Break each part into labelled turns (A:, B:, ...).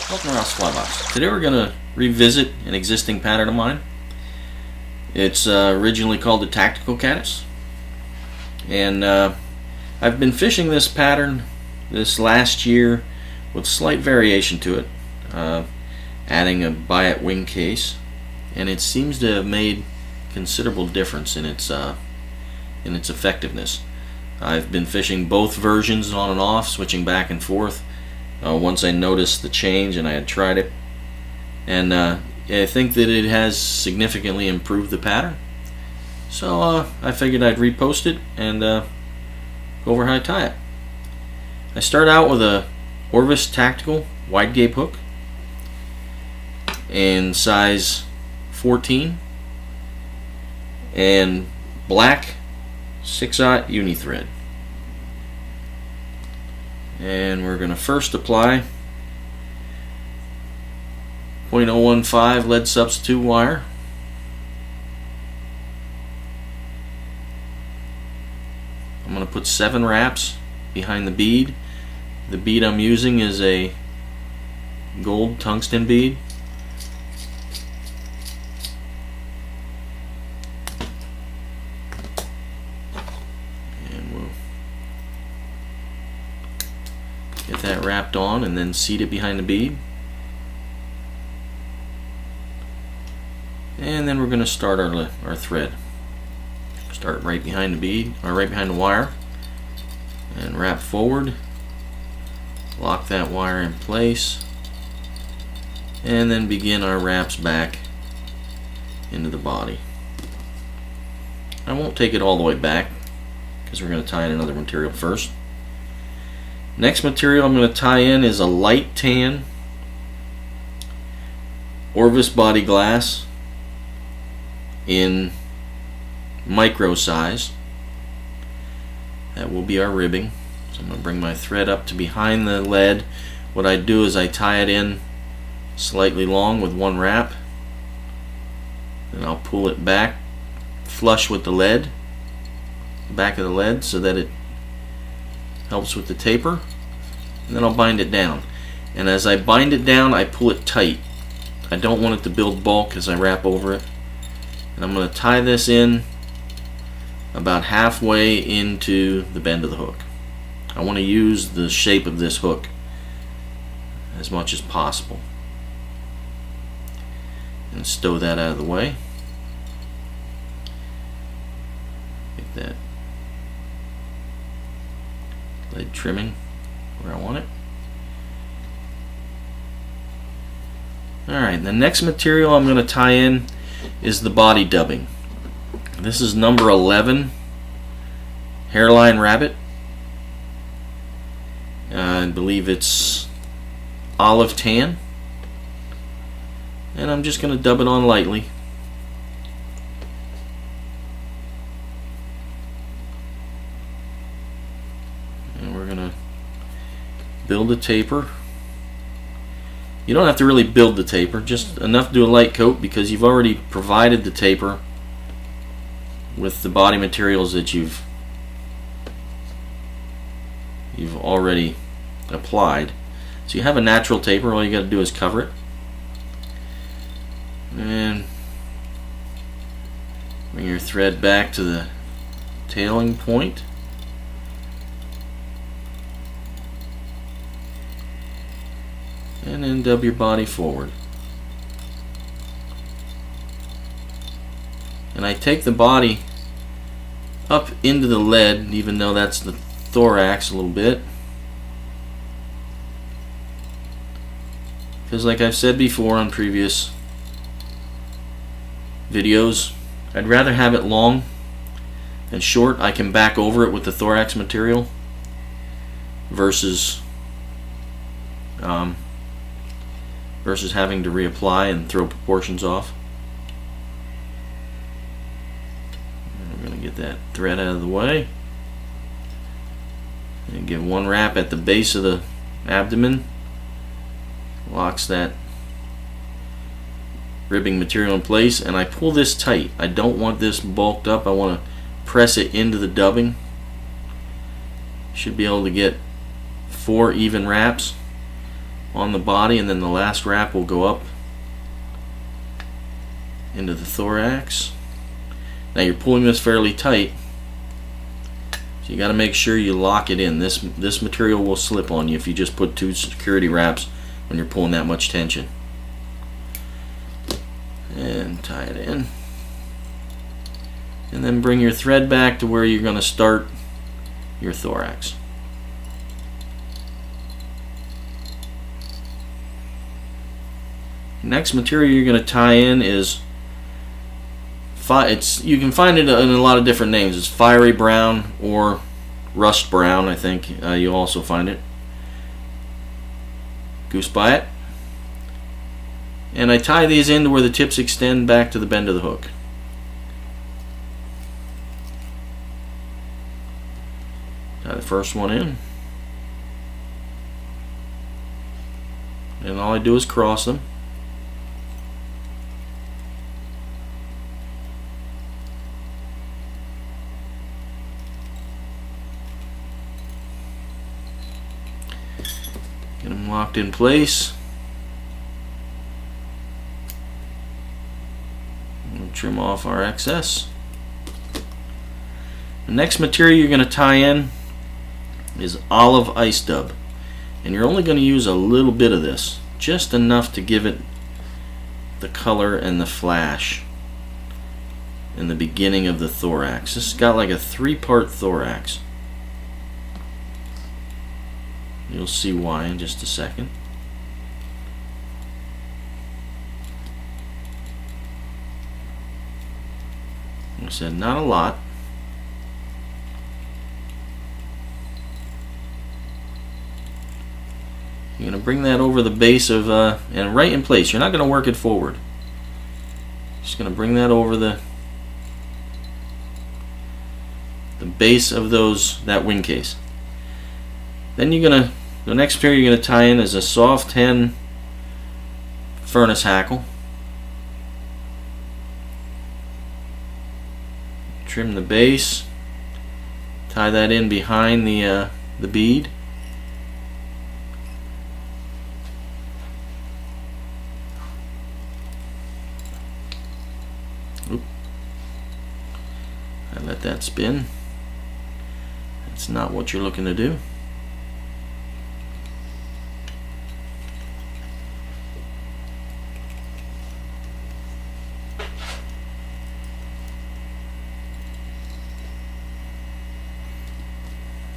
A: Welcome to Rouse Supply Box. Today we're going to revisit an existing pattern of mine. It's originally called the Tactical Caddis, and I've been fishing this pattern this last year with slight variation to it, adding a biot wing case, and it seems to have made considerable difference in its effectiveness. I've been fishing both versions on and off, switching back and forth. Once I noticed the change and I had tried it, and I think that it has significantly improved the pattern, so I figured I'd repost it and go over how I tie it. I start out with a Orvis Tactical wide gape hook in size 14 and black 6/0 uni thread. And we're going to first apply 0.015 lead substitute wire. I'm going to put 7 wraps behind the bead. The bead I'm using is a gold tungsten bead. Get that wrapped on and then seat it behind the bead. And then we're going to start our thread. Start right behind the bead, or right behind the wire, and wrap forward. Lock that wire in place, and then begin our wraps back into the body. I won't take it all the way back because we're going to tie in another material first. Next material I'm going to tie in is a light tan Orvis body glass in micro size. That will be our ribbing. So I'm going to bring my thread up to behind the lead. What I do is I tie it in slightly long with one wrap, and I'll pull it back flush with the lead, back of the lead, so that it helps with the taper, and then I'll bind it down. And as I bind it down, I pull it tight. I don't want it to build bulk as I wrap over it. And I'm going to tie this in about halfway into the bend of the hook. I want to use the shape of this hook as much as possible. And stow that out of the way. Get that lead trimming where I want it. Alright, the next material I'm going to tie in is the body dubbing. This is number 11 Hairline Rabbit. I believe it's olive tan, and I'm just going to dub it on lightly. Build a taper. You don't have to really build the taper, just enough to do a light coat, because you've already provided the taper with the body materials that you've already applied. So you have a natural taper. All you got to do is cover it and bring your thread back to the tailing point. And then dub your body forward. And I take the body up into the lead, even though that's the thorax a little bit, because like I've said before on previous videos, I'd rather have it long and short. I can back over it with the thorax material versus having to reapply and throw proportions off. And we're going to get that thread out of the way and give one wrap at the base of the abdomen. Locks that ribbing material in place, and I pull this tight. I don't want this bulked up. I want to press it into the dubbing. Should be able to get 4 even wraps. on the body, and then the last wrap will go up into the thorax. Now you're pulling this fairly tight, so you got to make sure you lock it in. This material will slip on you if you just put 2 security wraps when you're pulling that much tension. And tie it in. And then bring your thread back to where you're going to start your thorax. Next material you're going to tie in is, you can find it in a lot of different names. It's fiery brown or rust brown, I think. You'll also find it. Goose bite. And I tie these in to where the tips extend back to the bend of the hook. Tie the first one in. And all I do is cross them. Get them locked in place. We'll trim off our excess. The next material you're going to tie in is olive ice dub. And you're only going to use a little bit of this, just enough to give it the color and the flash in the beginning of the thorax. This has got like a 3-part thorax. You'll see why in just a second. Like I said, not a lot. You're going to bring that over the base of, and right in place. You're not going to work it forward. Just going to bring that over the base of that wing case. Then the next material you're going to tie in is a soft hen furnace hackle. Trim the base. Tie that in behind the bead. Oop. I let that spin. That's not what you're looking to do.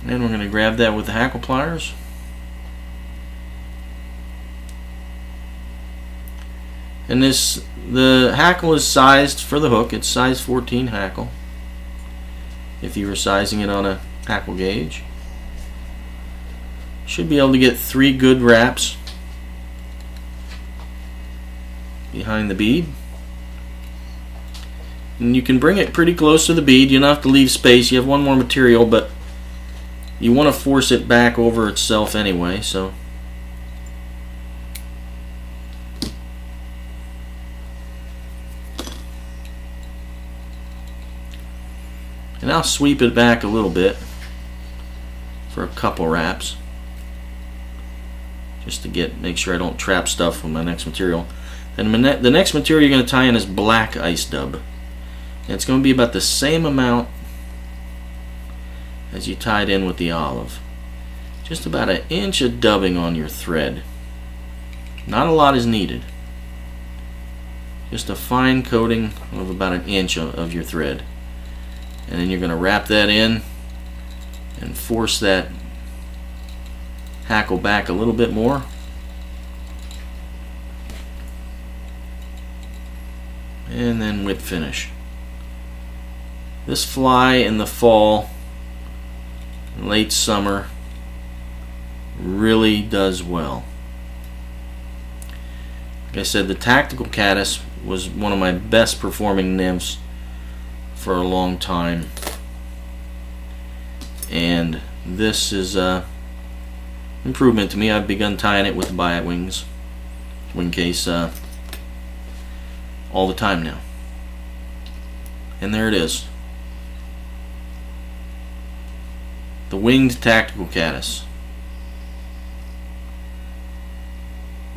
A: Then we're going to grab that with the hackle pliers. And the hackle is sized for the hook. It's size 14 hackle. If you were sizing it on a hackle gauge, should be able to get 3 good wraps behind the bead. And you can bring it pretty close to the bead. You don't have to leave space. You have one more material, but you want to force it back over itself anyway, so and I'll sweep it back a little bit for a couple wraps just to make sure I don't trap stuff with my next material. And the next material you're going to tie in is black ice dub, and it's going to be about the same amount as you tied in with the olive. Just about 1 inch of dubbing on your thread. Not a lot is needed. Just a fine coating of about 1 inch of your thread. And then you're going to wrap that in and force that hackle back a little bit more. And then whip finish. This fly in the fall, late summer, really does well. Like I said, the tactical caddis was one of my best performing nymphs for a long time, and this is a improvement to me. I've begun tying it with the biot wing case all the time now, and there it is. The winged tactical caddis.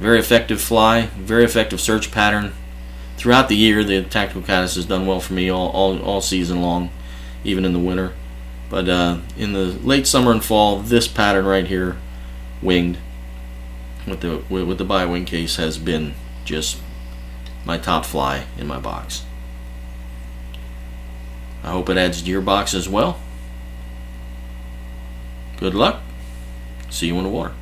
A: Very effective fly, very effective search pattern. Throughout the year, the Tactical Caddis has done well for me all season long, even in the winter. But in the late summer and fall, this pattern right here, winged, with the bi-wing case, has been just my top fly in my box. I hope it adds to your box as well. Good luck. See you in the water.